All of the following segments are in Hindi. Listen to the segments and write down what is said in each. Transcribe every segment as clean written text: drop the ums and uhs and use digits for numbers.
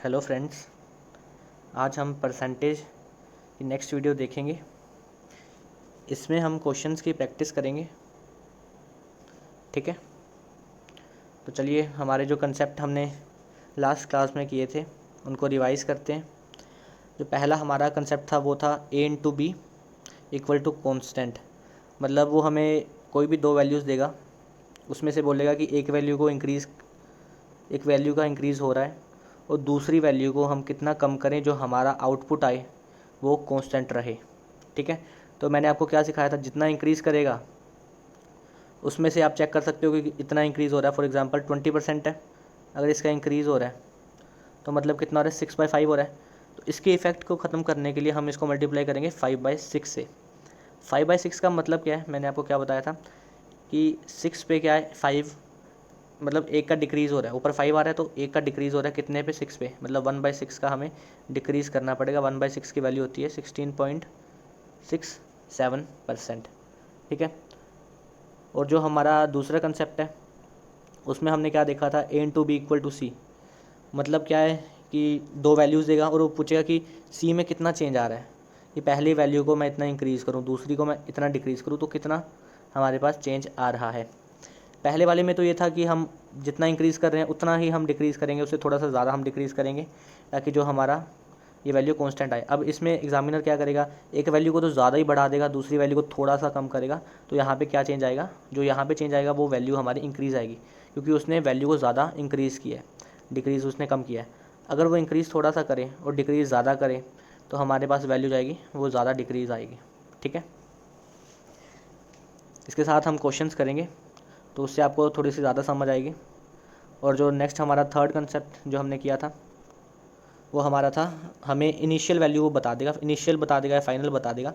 हेलो फ्रेंड्स, आज हम परसेंटेज की नेक्स्ट वीडियो देखेंगे। इसमें हम क्वेश्चंस की प्रैक्टिस करेंगे। ठीक है, तो चलिए हमारे जो कंसेप्ट हमने लास्ट क्लास में किए थे उनको रिवाइज करते हैं। जो पहला हमारा कंसेप्ट था वो था a into b equal to constant. मतलब वो हमें कोई भी दो वैल्यूज़ देगा, उसमें से बोलेगा कि एक वैल्यू का इंक्रीज़ हो रहा है और दूसरी वैल्यू को हम कितना कम करें जो हमारा आउटपुट आए वो कांस्टेंट रहे। ठीक है, तो मैंने आपको क्या सिखाया था, जितना इंक्रीज़ करेगा उसमें से आप चेक कर सकते हो कि इतना इंक्रीज़ हो रहा है। फॉर एग्जांपल 20% है, अगर इसका इंक्रीज़ हो रहा है तो मतलब कितना हो रहा है, 6/5 हो रहा है। तो इसके इफेक्ट को ख़त्म करने के लिए हम इसको मल्टीप्लाई करेंगे 5/6 से। 5/6 का मतलब क्या है, मैंने आपको क्या बताया था कि 6 पे क्या है 5, मतलब एक का डिक्रीज़ हो रहा है, ऊपर 5 आ रहा है तो एक का डिक्रीज़ हो रहा है कितने पे, 6 पे। मतलब 1/6 का हमें डिक्रीज़ करना पड़ेगा। 1/6 की वैल्यू होती है 16.67%। ठीक है, और जो हमारा दूसरा कंसेप्ट है उसमें हमने क्या देखा था, a into b equal to c. मतलब क्या है कि दो वैल्यूज़ देगा और वो पूछेगा कि सी में कितना चेंज आ रहा है, कि पहली वैल्यू को मैं इतना इंक्रीज़ करूँ, दूसरी को मैं इतना डिक्रीज़ करूँ, तो कितना हमारे पास चेंज आ रहा है। पहले वाले में तो ये था कि हम जितना इंक्रीज़ कर रहे हैं उतना ही हम डिक्रीज़ करेंगे, उससे थोड़ा सा ज़्यादा हम डिक्रीज़ करेंगे ताकि जो हमारा ये वैल्यू कांस्टेंट आए। अब इसमें एग्जामिनर क्या करेगा, एक वैल्यू को तो ज़्यादा ही बढ़ा देगा, दूसरी वैल्यू को थोड़ा सा कम करेगा। तो यहाँ पे क्या चेंज आएगा, जो यहाँ पे चेंज आएगा वो वैल्यू हमारी इंक्रीज़ आएगी, क्योंकि उसने वैल्यू को ज़्यादा इंक्रीज़ किया है, डिक्रीज़ उसने कम किया है। अगर वो इंक्रीज़ थोड़ा सा करे और डिक्रीज़ ज़्यादा करे तो हमारे पास वैल्यू जाएगी वो ज़्यादा डिक्रीज़ आएगी। ठीक है, इसके साथ हम क्वेश्चंस करेंगे तो उससे आपको थोड़ी सी ज़्यादा समझ आएगी। और जो नेक्स्ट हमारा थर्ड कंसेप्ट जो हमने किया था वो हमारा था, हमें इनिशियल वैल्यू वो बता देगा, इनिशियल बता देगा या फाइनल बता देगा।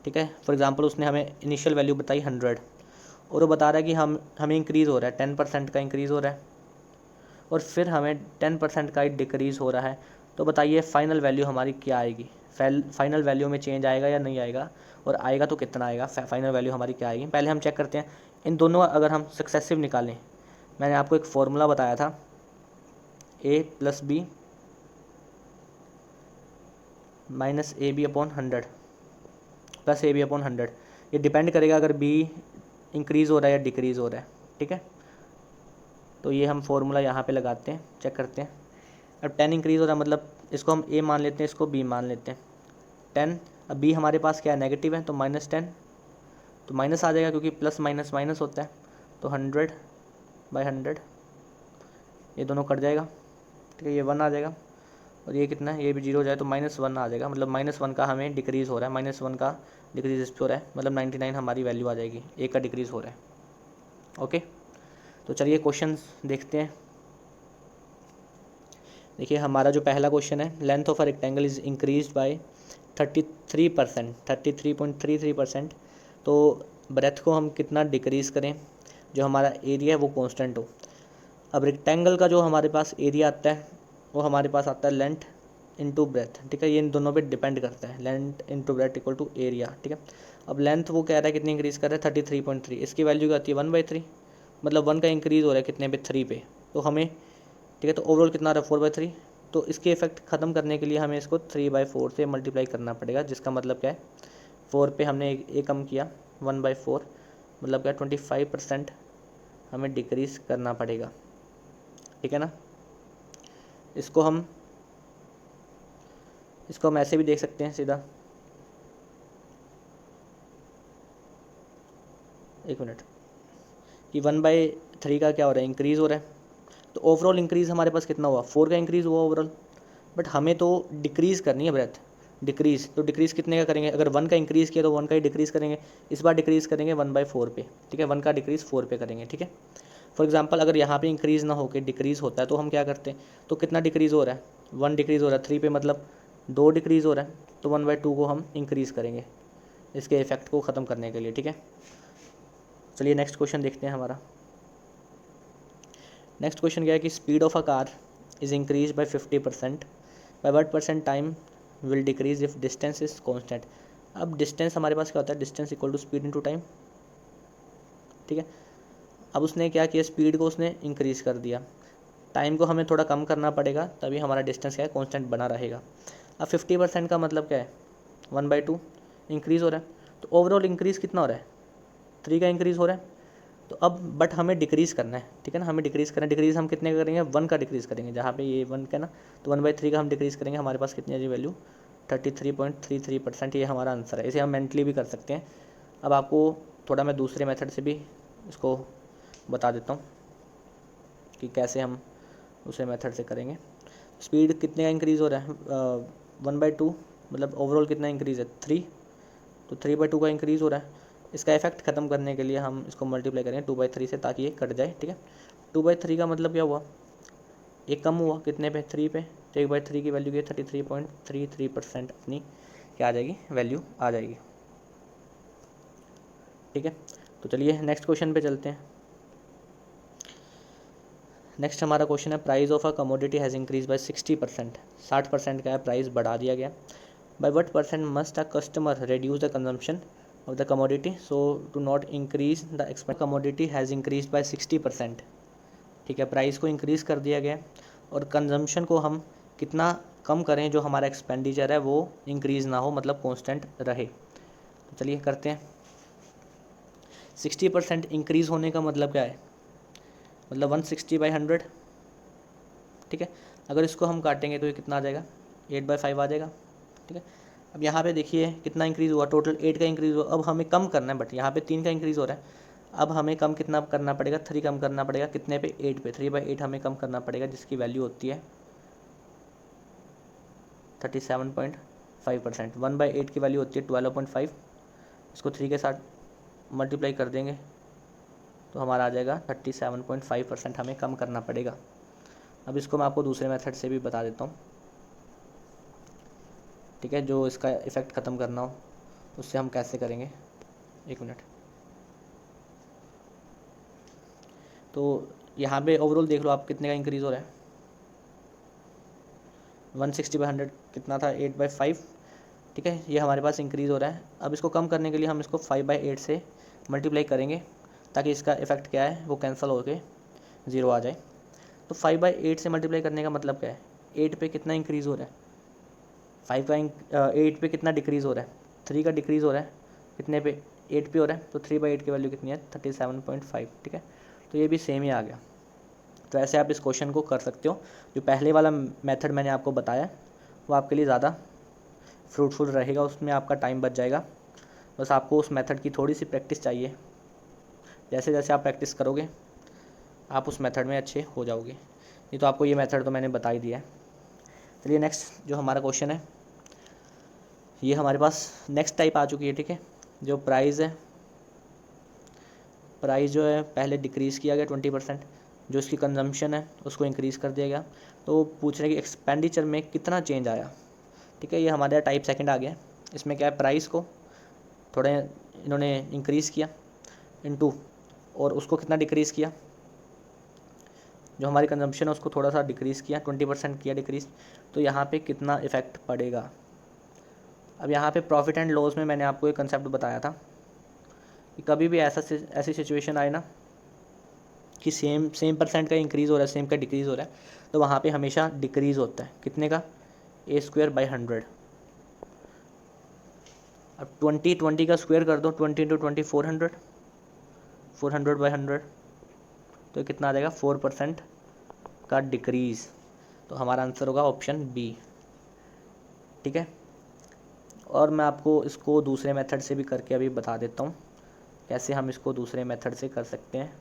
ठीक है, फॉर एग्जांपल उसने हमें इनिशियल वैल्यू बताई 100 और वो बता रहा है कि हमें इंक्रीज़ हो रहा है, 10% का इंक्रीज़ हो रहा है और फिर हमें 10% का ही डिक्रीज़ हो रहा है। तो बताइए फाइनल वैल्यू हमारी क्या आएगी, फाइनल वैल्यू में चेंज आएगा या नहीं आएगा, और आएगा तो कितना आएगा, फाइनल वैल्यू हमारी क्या आएगी। पहले हम चेक करते हैं इन दोनों अगर हम सक्सेसिव निकालें। मैंने आपको एक फॉर्मूला बताया था, a + b - ab/100 + ab/100। ये डिपेंड करेगा अगर b इंक्रीज़ हो रहा है या डिक्रीज़ हो रहा है। ठीक है, तो ये हम फॉर्मूला यहाँ पे लगाते हैं, चेक करते हैं। अब 10 इंक्रीज़ हो रहा है, मतलब इसको हम a मान लेते हैं, इसको b मान लेते हैं। 10, अब b हमारे पास क्या है, नेगेटिव है, तो -10, तो माइनस आ जाएगा क्योंकि प्लस माइनस माइनस होता है। तो 100/100 ये दोनों कट जाएगा। ठीक है, ये 1 आ जाएगा और ये कितना है, ये भी 0 हो जाए तो -1 आ जाएगा। मतलब -1 का हमें डिक्रीज़ हो रहा है, -1 का डिक्रीज़ इस पर हो रहा है, मतलब 99 हमारी वैल्यू आ जाएगी, एक का डिक्रीज़ हो रहा है। ओके, तो चलिए क्वेश्चन देखते हैं। देखिए हमारा जो पहला क्वेश्चन है, length of a rectangle is increase bye 33%, 33.33%। तो ब्रेथ को हम कितना डिक्रीज़ करें जो हमारा एरिया है वो कांस्टेंट हो। अब रेक्टेंगल का जो हमारे पास एरिया आता है वो हमारे पास आता है लेंथ इंटू ब्रेथ। ठीक है, ये इन दोनों पे डिपेंड करता है, length into breadth equal to area. ठीक है, अब लेंथ वो कह रहा है कितनी इंक्रीज़ कर रहा है, 33.3, इसकी वैल्यू क्या आती है 1/3, मतलब 1 का इंक्रीज़ हो रहा है कितने पे, 3 पे। तो हमें, ठीक है, तो ओवरऑल कितना आ रहा है 4/3। तो इसके इफेक्ट ख़त्म करने के लिए हमें इसको 3/4 से मल्टीप्लाई करना पड़ेगा, जिसका मतलब क्या है 4 पे हमने एक कम किया, 1/4, मतलब क्या 25% हमें डिक्रीज़ करना पड़ेगा। ठीक है ना, इसको हम ऐसे भी देख सकते हैं सीधा, एक मिनट, कि 1/3 का क्या हो रहा है, इंक्रीज़ हो रहा है। तो ओवरऑल इंक्रीज़ हमारे पास कितना हुआ, 4 का इंक्रीज़ हुआ ओवरऑल। बट हमें तो डिक्रीज़ करनी है ब्रेथ, डिक्रीज़, तो डिक्रीज़ कितने का करेंगे, अगर 1 का इंक्रीज़ किया तो 1 का ही डिक्रीज़ करेंगे। इस बार डिक्रीज़ करेंगे 1/4 पे। ठीक है, 1 का डिक्रीज़ 4 पे करेंगे। ठीक है, फॉर एग्जांपल अगर यहाँ पे इंक्रीज़ ना होकर डिक्रीज़ होता है तो हम क्या करते हैं, तो कितना डिक्रीज़ हो रहा है, 1 डिक्रीज़ हो रहा है 3 पे, मतलब 2 डिक्रीज़ हो रहा है, तो 1/2 को हम इंक्रीज़ करेंगे इसके इफेक्ट को ख़त्म करने के लिए। ठीक है, चलिए नेक्स्ट क्वेश्चन देखते हैं हमारा। नेक्स्ट क्वेश्चन क्या है कि speed of a car is increase by 50%, by what percent time will decrease if distance is constant. अब डिस्टेंस हमारे पास क्या होता है, distance equal to speed into time. ठीक है, अब उसने क्या किया, स्पीड को उसने इंक्रीज़ कर दिया, टाइम को हमें थोड़ा कम करना पड़ेगा, तभी हमारा डिस्टेंस क्या है, कांस्टेंट बना रहेगा। अब 50% का मतलब क्या है, 1/2 इंक्रीज़ हो रहा है। तो ओवरऑल इंक्रीज़ कितना हो रहा है, 3 का इंक्रीज़ हो रहा है। तो अब बट हमें डिक्रीज़ करना है, ठीक है ना, हमें डिक्रीज़ करना है। डिक्रीज़ हम कितने का करेंगे, 1 का डिक्रीज़ करेंगे, जहाँ पे ये 1 का ना, तो 1/3 का हम डिक्रीज़ करेंगे। हमारे पास कितनी आ जाएगी वैल्यू, 33.33%। ये हमारा आंसर है। इसे हम मेंटली भी कर सकते हैं। अब आपको थोड़ा मैं दूसरे मेथड से भी इसको बता देता हूँ कि कैसे हम दूसरे मेथड से करेंगे। स्पीड कितने का इंक्रीज़ हो रहा है, 1/2, मतलब ओवरऑल कितना इंक्रीज़ है, 3। तो 3/2 का इंक्रीज़ हो रहा है। इसका इफेक्ट ख़त्म करने के लिए हम इसको मल्टीप्लाई करेंगे 2/3 से, ताकि ये कट जाए, ठीक है। 2/3 का मतलब क्या हुआ, एक कम हुआ कितने पे, 3 पे। तो 1/3 की वैल्यू की 33.33% अपनी क्या आ जाएगी, वैल्यू आ जाएगी, ठीक है। तो चलिए नेक्स्ट क्वेश्चन पे चलते हैं। नेक्स्ट हमारा क्वेश्चन है, price of a commodity has increase by 60%। 60% का है, प्राइस बढ़ा दिया गया। By what percent must a customer reduce the consumption of the commodity so to not increase the expense. Commodity has increase by 60%, ठीक है। प्राइस को इंक्रीज़ कर दिया गया और कंजम्पशन को हम कितना कम करें, जो हमारा एक्सपेंडिचर है वो इंक्रीज़ ना हो, मतलब कॉन्स्टेंट रहे। तो चलिए करते हैं। 60% इंक्रीज़ होने का मतलब क्या है, मतलब 160/100, ठीक है। अगर इसको हम काटेंगे तो ये कितना आ जाएगा, 8/5 आ जाएगा, ठीक है। अब यहाँ पे देखिए कितना इंक्रीज़ हुआ, टोटल 8 का इंक्रीज़ हुआ। अब हमें कम करना है, बट यहाँ पे 3 का इंक्रीज़ हो रहा है। अब हमें कम कितना करना पड़ेगा, 3 कम करना पड़ेगा, कितने पे, 8 पे। 3/8 हमें कम करना पड़ेगा, जिसकी वैल्यू होती है 37.5%। 1/8 की वैल्यू होती है 12.5। इसको 3 के साथ मल्टीप्लाई कर देंगे तो हमारा आ जाएगा 37.5% हमें कम करना पड़ेगा। अब इसको मैं आपको दूसरे मेथड से भी बता देता हूँ, ठीक है, जो इसका इफ़ेक्ट ख़त्म करना हो उससे हम कैसे करेंगे। 1 मिनट। तो यहाँ पे ओवरऑल देख लो आप, कितने का इंक्रीज़ हो रहा है, 160/100 कितना था, 8/5, ठीक है। ये हमारे पास इंक्रीज़ हो रहा है। अब इसको कम करने के लिए हम इसको 5/8 से मल्टीप्लाई करेंगे, ताकि इसका इफ़ेक्ट क्या है, वो कैंसिल होके 0 आ जाए। तो 5/8 से मल्टीप्लाई करने का मतलब क्या है, 8 पे कितना इंक्रीज़ हो रहा है, 8 पे कितना डिक्रीज़ हो रहा है, 3 का डिक्रीज़ हो रहा है, कितने पे, 8 पे हो रहा है। तो 3/8 की वैल्यू कितनी है, 37.5, ठीक है। तो ये भी सेम ही आ गया। तो ऐसे आप इस क्वेश्चन को कर सकते हो। जो पहले वाला मेथड मैंने आपको बताया वो आपके लिए ज़्यादा फ्रूटफुल रहेगा, उसमें आपका टाइम बच जाएगा। बस आपको उस मेथड की थोड़ी सी प्रैक्टिस चाहिए। जैसे जैसे आप प्रैक्टिस करोगे आप उस मेथड में अच्छे हो जाओगे। नहीं तो आपको ये मेथड तो मैंने बता ही दिया है। चलिए नेक्स्ट जो हमारा क्वेश्चन है, ये हमारे पास नेक्स्ट टाइप आ चुकी है, ठीक है। जो प्राइस है, प्राइस जो है पहले डिक्रीज़ किया गया 20%, जो इसकी कंजम्पशन है उसको इंक्रीज़ कर दिया गया। तो पूछ रहे हैं कि एक्सपेंडिचर में कितना चेंज आया, ठीक है। ये हमारा टाइप सेकंड आ गया। इसमें क्या है, प्राइस को थोड़े इन्होंने इंक्रीज़ किया इनटू, और उसको कितना डिक्रीज़ किया, जो हमारी कंजम्पशन है उसको थोड़ा सा डिक्रीज़ किया, 20% किया डिक्रीज़। तो यहाँ पे कितना इफ़ेक्ट पड़ेगा। अब यहाँ पे प्रॉफिट एंड लॉस में मैंने आपको एक कंसेप्ट बताया था कि कभी भी ऐसी सिचुएशन आए ना कि सेम परसेंट का इंक्रीज़ हो रहा है, सेम का डिक्रीज़ हो रहा है, तो वहाँ पे हमेशा डिक्रीज़ होता है, कितने का, a²/100। अब 20 का स्क्वायर कर दो, 20 × 20 400, 400/100, तो कितना आ जाएगा, 4% का डिक्रीज़। तो हमारा आंसर होगा ऑप्शन बी, ठीक है। और मैं आपको इसको दूसरे मेथड से भी करके अभी बता देता हूँ कैसे हम इसको दूसरे मेथड से कर सकते हैं,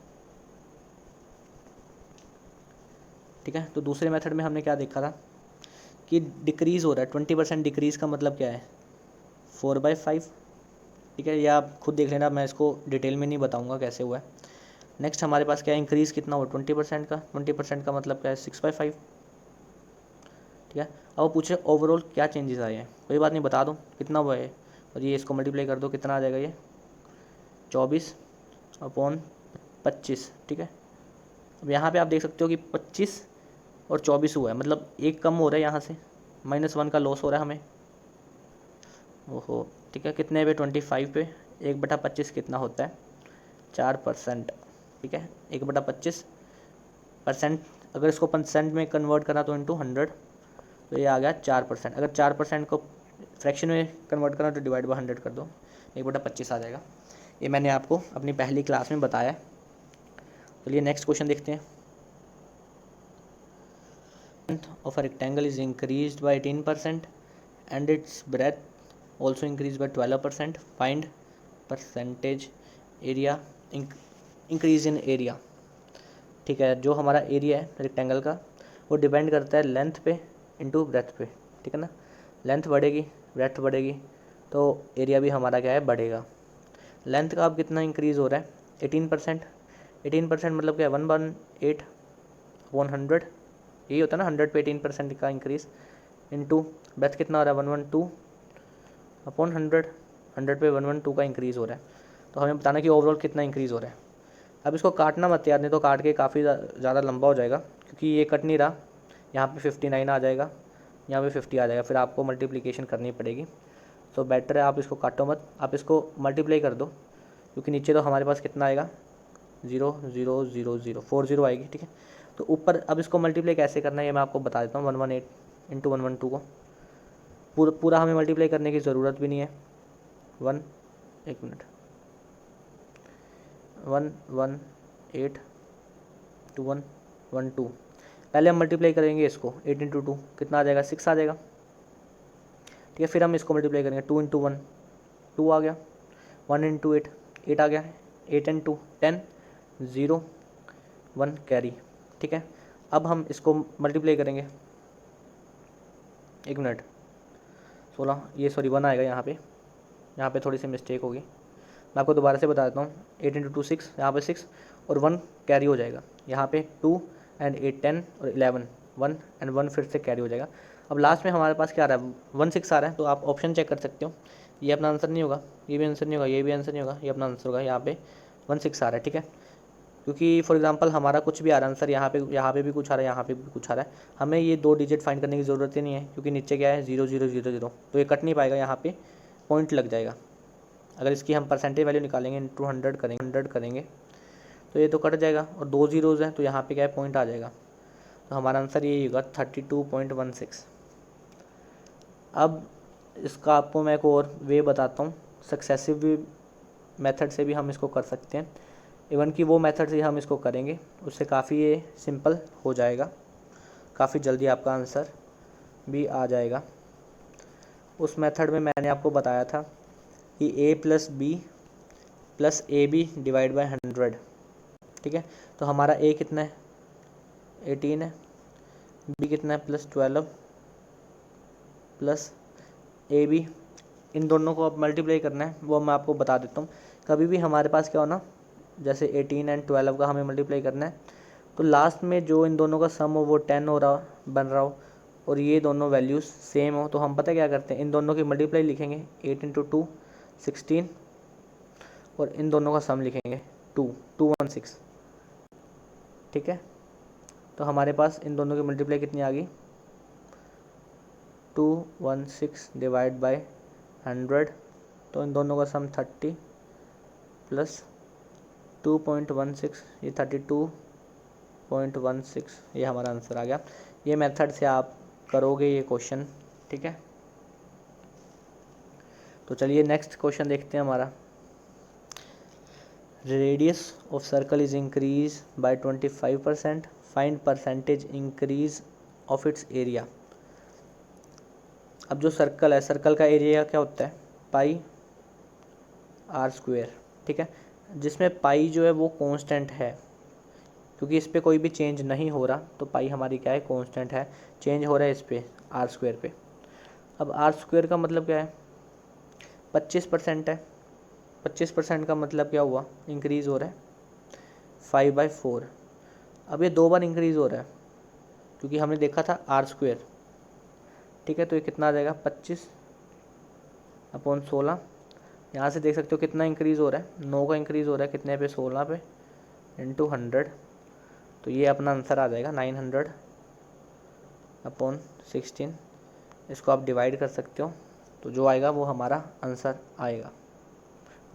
ठीक है। तो दूसरे मेथड में हमने क्या देखा था कि डिक्रीज़ हो रहा है, 20% डिक्रीज़ का मतलब क्या है, 4/5, ठीक है। या आप खुद देख लेना, मैं इसको डिटेल में नहीं बताऊंगा कैसे हुआ है। नेक्स्ट हमारे पास क्या है, इंक्रीज़ कितना हुआ, 20% का। 20% का मतलब क्या है, 6/5, ठीक है। अब वो पूछे ओवरऑल क्या चेंजेस आए हैं, कोई बात नहीं, बता दो कितना हुआ है, और ये इसको मल्टीप्लाई कर दो, कितना आ जाएगा, ये 24/25, ठीक है। अब यहाँ पे आप देख सकते हो कि 25 और 24 हुआ है, मतलब एक कम हो रहा है, यहाँ से -1 का लॉस हो रहा है हमें। ओहो, ठीक है। कितने पे, 25 पे 1/25 कितना होता है, 4%, ठीक है। 1/25% अगर इसको परसेंट में कन्वर्ट करा तो इंटू 100, तो ये आ गया 4%। अगर 4% को फ्रैक्शन में कन्वर्ट करना तो डिवाइड बाई 100 कर दो, 1/25 आ जाएगा। ये मैंने आपको अपनी पहली क्लास में बताया। चलिए नेक्स्ट क्वेश्चन देखते हैं। Length of a rectangle is increased by 18% and it's breath also increase by 12%। Find percentage area increase in area. ठीक है, जो हमारा एरिया है रेक्टेंगल का वो डिपेंड करता है लेंथ पे इंटू ब्रेथ पे। ठीक है ना, लेंथ बढ़ेगी ब्रेथ बढ़ेगी तो एरिया भी हमारा क्या है, बढ़ेगा। लेंथ का अब कितना इंक्रीज़ हो रहा है, 18%। 18% मतलब क्या है, 1/8/100, यही होता है ना, 100 पे 18% का इंक्रीज़ इंटू ब्रेथ कितना हो रहा है, 112/100, 100 पे 112 का इंक्रीज़ हो रहा है। तो हमें बताना कि ओवरऑल कितना इंक्रीज़ हो रहा है। अब इसको काटना मत यार, नहीं तो काट के काफ़ी ज़्यादा लंबा हो जाएगा, क्योंकि ये कट नहीं रहा। यहाँ पे 59 आ जाएगा, यहाँ पे 50 आ जाएगा, फिर आपको मल्टीप्लिकेशन करनी पड़ेगी। तो बेटर है आप इसको काटो मत, आप इसको मल्टीप्लाई कर दो, क्योंकि नीचे तो हमारे पास कितना आएगा, 0 0 0 0 4 0 आएगी। ठीक है, तो ऊपर अब इसको मल्टीप्लाई कैसे करना है ये मैं आपको बता देता हूँ। 118 इंटू 112 को पूरा हमें मल्टीप्लाई करने की ज़रूरत भी नहीं है। 1 मिनट 118/112 पहले हम मल्टीप्लाई करेंगे इसको, 8 इंटू 2 कितना आ जाएगा, 6 आ जाएगा। ठीक है, फिर हम इसको मल्टीप्लाई करेंगे 2 इंटू 1 2 आ गया, 1 इंटू 8 8 आ गया, 8 इंटू 10 0 1 कैरी। ठीक है, अब हम इसको मल्टीप्लाई करेंगे, 1 मिनट 16 ये सॉरी 1 आएगा यहाँ पे थोड़ी सी मिस्टेक होगी, मैं आपको दोबारा से बता देता हूँ। 8 इंटू 2 6, यहाँ पे 6 और 1 कैरी हो जाएगा, यहाँ पे 2 एंड 8 10 और 11 1 एंड 1 फिर से कैरी हो जाएगा। अब लास्ट में हमारे पास क्या आ रहा है, 16 आ रहा है। तो आप ऑप्शन चेक कर सकते हो, ये अपना आंसर नहीं होगा, ये भी आंसर नहीं होगा, ये भी आंसर नहीं होगा, ये अपना आंसर होगा। यहाँ पे 16 आ रहा है। ठीक है, क्योंकि फॉर एग्जांपल हमारा कुछ भी आ रहा है आंसर, यहाँ पे भी कुछ आ रहा है, यहाँ पे भी कुछ आ रहा है, हमें ये 2 डिजिट फाइंड करने की ज़रूरत ही नहीं है, क्योंकि नीचे क्या है 0 0 0 0, तो ये कट नहीं पाएगा, यहाँ पे पॉइंट लग जाएगा। अगर इसकी हम परसेंटेज वैल्यू निकालेंगे इंटू 100 करेंगे तो ये तो कट जाएगा, और 2 ज़ीरोज़ हैं तो यहाँ पे क्या है, पॉइंट आ जाएगा। तो हमारा आंसर यही होगा 32.16। अब इसका आपको मैं एक और वे बताता हूँ, सक्सेसिव मेथड से भी हम इसको कर सकते हैं। इवन कि वो मेथड से हम इसको करेंगे, उससे काफ़ी ये सिंपल हो जाएगा, काफ़ी जल्दी आपका आंसर भी आ जाएगा। उस मेथड में मैंने आपको बताया था कि a + b + ab divide by 100। ठीक है, तो हमारा a कितना है, 18 है, b कितना है +12 प्लस ab, इन दोनों को अब मल्टीप्लाई करना है, वो मैं आपको बता देता हूँ। कभी भी हमारे पास क्या होना, जैसे 18 एंड 12 का हमें मल्टीप्लाई करना है, तो लास्ट में जो इन दोनों का सम हो वो 10 हो रहा बन रहा हो, और ये दोनों वैल्यूज़ सेम हो, तो हम पता क्या करते हैं, इन दोनों की मल्टीप्लाई लिखेंगे, 8 इंटू 2 16, और इन दोनों का सम लिखेंगे 216। ठीक है, तो हमारे पास इन दोनों की मल्टीप्लाई कितनी आ गई, 216 डिवाइड बाय 100, तो इन दोनों का सम 30 प्लस 2.16, ये 32.16, ये हमारा आंसर आ गया। ये मेथड से आप करोगे ये क्वेश्चन। ठीक है, तो चलिए नेक्स्ट क्वेश्चन देखते हैं हमारा। Radius of circle is increase by 25%, find percentage increase of its area. अब जो सर्कल है, सर्कल का एरिया क्या होता है, πr²। ठीक है, जिसमें पाई जो है वो कांस्टेंट है, क्योंकि इस पर कोई भी चेंज नहीं हो रहा, तो पाई हमारी क्या है, कांस्टेंट है। चेंज हो रहा है इस पर r² पे। अब r² का मतलब क्या है, 25% है, 25% का मतलब क्या हुआ, इंक्रीज़ हो रहा है 5/4। अब ये 2 बार इंक्रीज़ हो रहा है, क्योंकि हमने देखा था r²। ठीक है, तो ये कितना आ जाएगा, 25/16। यहाँ से देख सकते हो कितना इंक्रीज़ हो रहा है, 9 का इंक्रीज़ हो रहा है, कितने पे, 16 पे, इंटू 100। तो ये अपना आंसर आ जाएगा 900/16। इसको आप डिवाइड कर सकते हो, तो जो आएगा वो हमारा आंसर आएगा।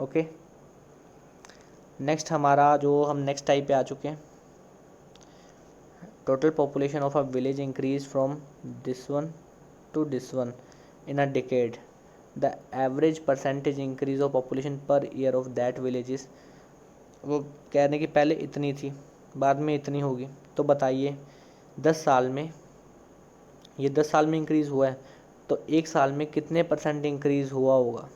ओके, नेक्स्ट हमारा जो हम नेक्स्ट टाइप पे आ चुके हैं, total population of a village increased from this one to this one in a decade. The average percentage increase of population per year of that village is, वो कह रहे हैं कि पहले इतनी थी, बाद में इतनी होगी, तो बताइए 10 साल में, ये 10 साल में इंक्रीज़ हुआ है, तो एक साल में कितने परसेंट इंक्रीज़ हुआ होगा,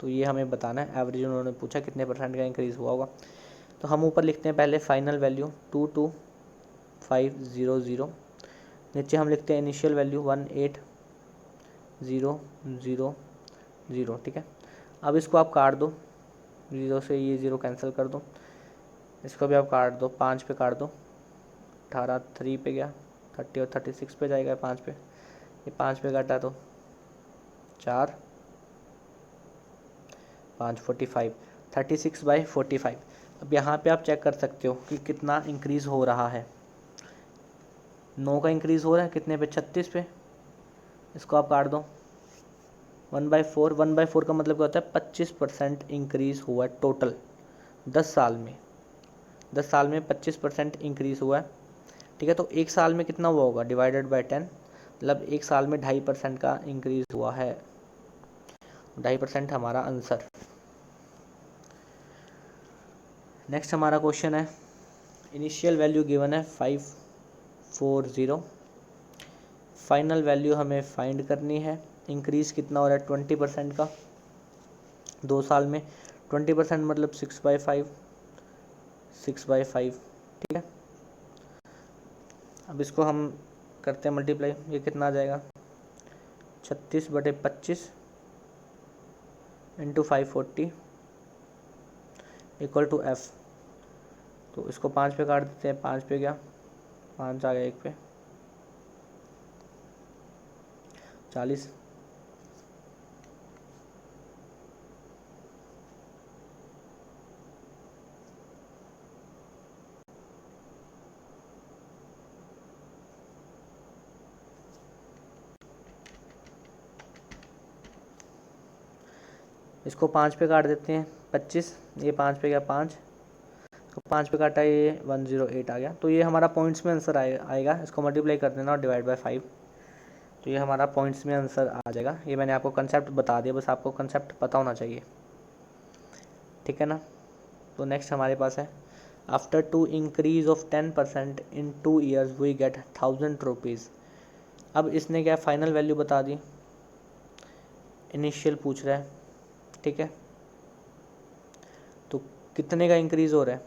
तो ये हमें बताना है। एवरेज उन्होंने पूछा कितने परसेंट का इंक्रीज़ हुआ होगा। तो हम ऊपर लिखते हैं पहले फाइनल वैल्यू 22500, नीचे हम लिखते हैं इनिशियल वैल्यू 18000, ठीक है। अब इसको आप काट दो, 0 से ये 0 कैंसिल कर दो, इसको भी आप काट दो, 5 पे काट दो, 18 3 पे गया, 30 और 36 पे जाएगा 5 पे, ये 5 पे काटा तो 4 5 45, 36/45। अब यहाँ पे आप चेक कर सकते हो कि कितना इंक्रीज़ हो रहा है। 9 का इंक्रीज़ हो रहा है कितने पे, 36 पे, इसको आप काट दो 1/4। 1/4 का मतलब क्या होता है, 25% इंक्रीज़ हुआ है टोटल 10 साल में। 10 साल में 25% इंक्रीज़ हुआ है, ठीक है। तो एक साल में कितना हुआ होगा, डिवाइडेड बाय 10, मतलब एक साल में 2.5% का इंक्रीज़ हुआ है। 2.5% हमारा आंसर। नेक्स्ट हमारा क्वेश्चन है, इनिशियल वैल्यू गिवन है 540, फाइनल वैल्यू हमें फाइंड करनी है। इंक्रीज़ कितना हो रहा है, 20% का 2 साल में। 20% मतलब 6/5, 6/5, ठीक है। अब इसको हम करते हैं मल्टीप्लाई, ये कितना आ जाएगा, 36/25 इंटू 540 इक्वल टू f। तो इसको 5 पे काट देते हैं, 5 पे गया, 5 आ गया 1 पे, 40। इसको 5 पे काट देते हैं, 25, ये 5 पे गया 5, तो 5 पे काटा, ये 108 आ गया। तो ये हमारा पॉइंट्स में आंसर आएगा। इसको मल्टीप्लाई कर देना और डिवाइड बाय 5, तो ये हमारा पॉइंट्स में आंसर आ जाएगा। ये मैंने आपको कंसेप्ट बता दिया, बस आपको कंसेप्ट पता होना चाहिए, ठीक है ना। तो नेक्स्ट हमारे पास है, after two increase of 10% in 2 years we get 1000 rupees. अब इसने क्या फाइनल वैल्यू बता दी, इनिशियल पूछ रहा है, ठीक है। तो कितने का इंक्रीज़ हो रहा है,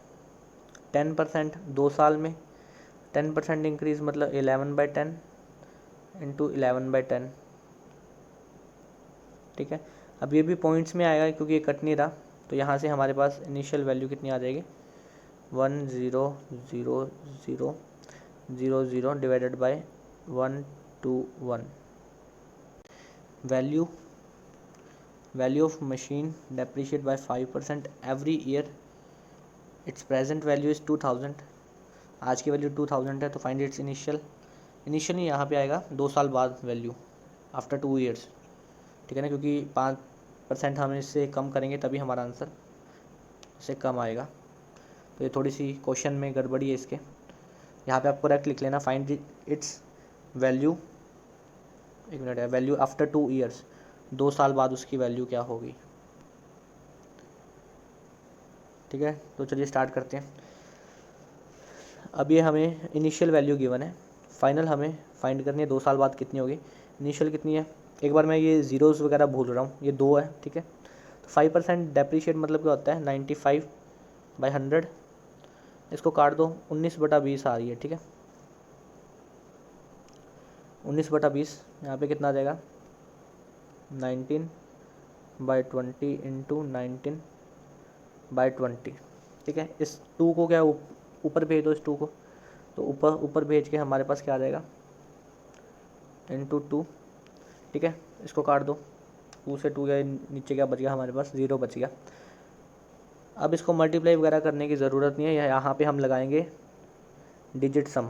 10% 2 साल में। 10% इंक्रीज़ मतलब 11/10 इंटू 11/10, ठीक है। अब ये भी पॉइंट्स में आएगा क्योंकि ये कट नहीं रहा, तो यहाँ से हमारे पास इनिशियल वैल्यू कितनी आ जाएगी, 100000 divided by 121। Value of machine depreciate by 5% every year, its present value is 2000। आज की वैल्यू 2000 है, तो फाइंड इट्स इनिशियल ही यहाँ पे आएगा 2 साल बाद वैल्यू, आफ्टर 2 ईयर्स, ठीक है ना, क्योंकि 5% हम इससे कम करेंगे तभी हमारा आंसर इससे कम आएगा। तो ये थोड़ी सी क्वेश्चन में गड़बड़ी है इसके, यहाँ पे आप करेक्ट लिख लेना, फाइंड इट्स वैल्यू, एक मिनट है, वैल्यू आफ्टर 2 ईयर्स, 2 साल बाद उसकी वैल्यू क्या होगी, ठीक है। तो चलिए स्टार्ट करते हैं। अब ये हमें इनिशियल वैल्यू गिवन है, फाइनल हमें फाइंड करनी है 2 साल बाद कितनी होगी। इनिशियल कितनी है, एक बार मैं ये ज़ीरोज़ वगैरह भूल रहा हूँ, ये 2 है, ठीक है। तो 5% डेप्रीशिएट मतलब क्या होता है, 95/100, इसको काट दो, 19/20 आ रही है, ठीक है। 19/20 यहाँ पे कितना आ जाएगा, 19/20 इंटू 19/20, ठीक है। इस 2 को क्या ऊपर भेज दो, इस 2 को, तो ऊपर भेज के हमारे पास क्या आ जाएगा, इंटू 2, ठीक है। इसको काट दो, 2 से 2 गया, नीचे क्या बच गया हमारे पास, 0 बच गया। अब इसको मल्टीप्लाई वगैरह करने की ज़रूरत नहीं है, यहाँ पे हम लगाएंगे डिजिट सम,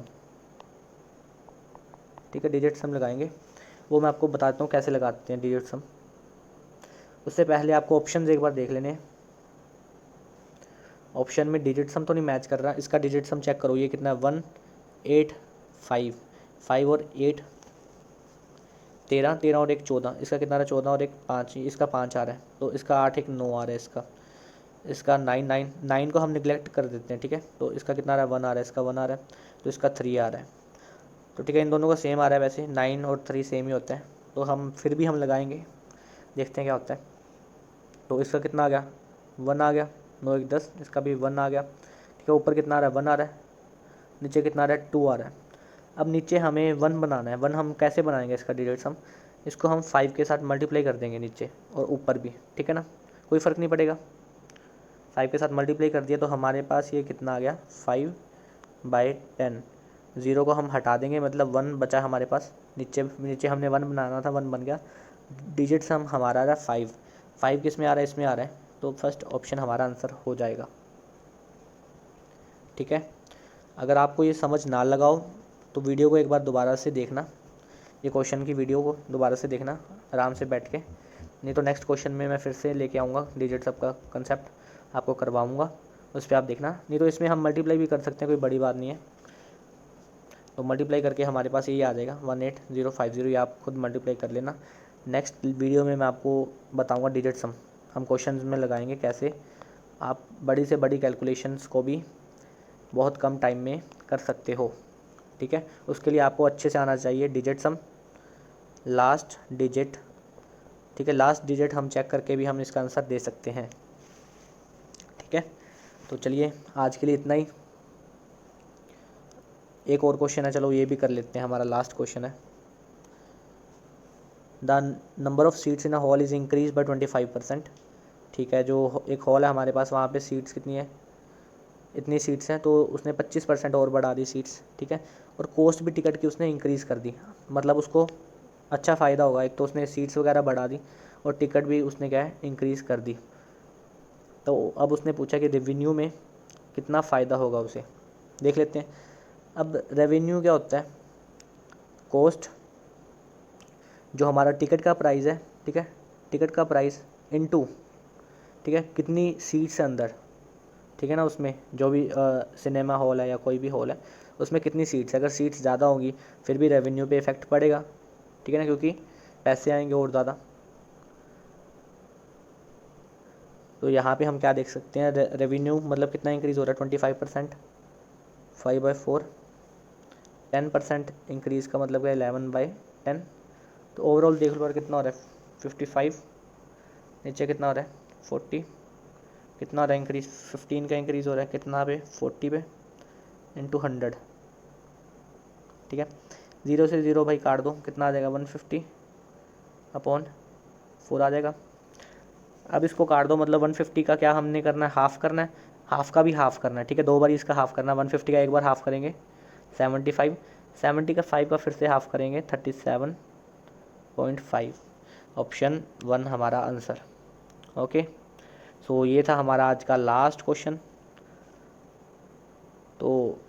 ठीक है। डिजिट सम लगाएंगे, वो मैं आपको बताता हूँ कैसे लगाते हैं डिजिट सम। उससे पहले आपको ऑप्शन एक बार देख लेने हैं। ऑप्शन में डिजिट सम तो नहीं मैच कर रहा, इसका डिजिट सम चेक करो, ये कितना है, 183 5 और 8 13, 13 और 1 14, इसका कितना आ रहा है 14 और 1 5, इसका 5 आ रहा है, तो इसका 8 1 9 आ रहा है, इसका 9 को हम निगलेक्ट कर देते हैं, ठीक है। तो इसका कितना आ रहा है 1 आ रहा है, इसका 1 आ रहा है, तो इसका 3 आ रहा है। तो ठीक है, इन दोनों का सेम आ रहा है, वैसे 9 और 3 सेम ही होता है, तो हम फिर भी हम लगाएंगे, देखते हैं क्या होता है। तो इसका कितना आ गया 1 आ गया, 9 1 10, इसका भी 1 आ गया, ठीक है। ऊपर कितना आ रहा है 1 आ रहा है, नीचे कितना आ रहा है 2 आ रहा है। अब नीचे हमें 1 बनाना है। 1 हम कैसे बनाएंगे, इसका डिजिट्स हम इसको हम 5 के साथ मल्टीप्लाई कर देंगे नीचे और ऊपर भी, ठीक है ना, कोई फ़र्क नहीं पड़ेगा। 5 के साथ मल्टीप्लाई कर दिया तो हमारे पास ये कितना आ गया 5/10। 0 को हम हटा देंगे, मतलब 1 बचा हमारे पास, नीचे नीचे हमने 1 बनाना था, 1 बन गया। डिजिट्स हमारा आ रहा है 5 किस में आ रहा है, इसमें आ रहा है, तो फर्स्ट ऑप्शन हमारा आंसर हो जाएगा, ठीक है। अगर आपको ये समझ ना लगाओ तो वीडियो को एक बार दोबारा से देखना, ये क्वेश्चन की वीडियो को दोबारा से देखना आराम से बैठ के, नहीं तो नेक्स्ट क्वेश्चन में मैं फिर से लेके आऊँगा डिजिट सब का कंसेप्ट आपको करवाऊँगा, उस पर आप देखना। नहीं तो इसमें हम मल्टीप्लाई भी कर सकते हैं, कोई बड़ी बात नहीं है। तो मल्टीप्लाई करके हमारे पास यही आ जाएगा 18050, ये आप खुद मल्टीप्लाई कर लेना। नेक्स्ट वीडियो में मैं आपको बताऊँगा डिजिट सम हम क्वेश्चन में लगाएंगे, कैसे आप बड़ी से बड़ी कैलकुलेशंस को भी बहुत कम टाइम में कर सकते हो, ठीक है। उसके लिए आपको अच्छे से आना चाहिए डिजिट सम, लास्ट डिजिट, ठीक है। लास्ट डिजिट हम चेक करके भी हम इसका आंसर दे सकते हैं, ठीक है। तो चलिए आज के लिए इतना ही। एक और क्वेश्चन है, चलो ये भी कर लेते हैं, हमारा लास्ट क्वेश्चन है। The number of seats in a hall is increase bye 25%, ठीक है। जो एक हॉल है हमारे पास, वहाँ पे सीट्स कितनी है, इतनी सीट्स हैं, तो उसने 25% और बढ़ा दी सीट्स, ठीक है। और कॉस्ट भी टिकट की उसने इंक्रीज़ कर दी, मतलब उसको अच्छा फ़ायदा होगा। एक तो उसने सीट्स वगैरह बढ़ा दी और टिकट भी उसने क्या है इंक्रीज़ कर दी। तो अब उसने पूछा कि रेवेन्यू में कितना फ़ायदा होगा उसे, देख लेते हैं। अब रेवेन्यू क्या होता है, कॉस्ट जो हमारा टिकट का प्राइस है, ठीक है, टिकट का प्राइस इनटू, ठीक है, कितनी सीट्स है अंदर, ठीक है ना, उसमें जो भी सिनेमा हॉल है या कोई भी हॉल है उसमें कितनी सीट्स है। अगर सीट्स ज़्यादा होंगी फिर भी रेवेन्यू पे इफ़ेक्ट पड़ेगा, ठीक है ना, क्योंकि पैसे आएंगे और ज़्यादा। तो यहाँ पे हम क्या देख सकते हैं, रेवेन्यू मतलब कितना इंक्रीज़ हो रहा है 25%, 5/4, 10% इंक्रीज़ का मतलब है 11/10। तो ओवरऑल देख लो कितना हो रहा है 55, नीचे कितना हो रहा है 40, कितना हो रहा है इंक्रीज़ 15 का इंक्रीज़ हो रहा है कितना पे 40 पे इंटू 100, ठीक है। 0 से 0 भाई काट दो, कितना आ जाएगा 150/4 आ जाएगा। अब इसको काट दो, मतलब 150 का क्या हमने करना है, हाफ़ करना है, हाफ़ का भी हाफ़ करना है, ठीक है। 2 बार इसका हाफ़ करना है, 150 का एक बार हाफ़ करेंगे 75, 70 का 5 का फिर से हाफ़ करेंगे 37.5। ऑप्शन 1 हमारा आंसर, ओके। सो ये था हमारा आज का लास्ट क्वेश्चन। तो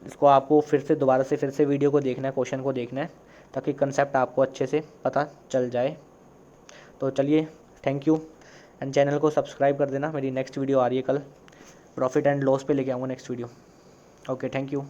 इसको आपको फिर से दोबारा से फिर से वीडियो को देखना है, क्वेश्चन को देखना है, ताकि कंसेप्ट आपको अच्छे से पता चल जाए। तो चलिए, थैंक यू, एंड चैनल को सब्सक्राइब कर देना। मेरी नेक्स्ट वीडियो आ रही है कल, प्रॉफिट एंड लॉस पे लेके आऊँगा next video. Okay, thank you.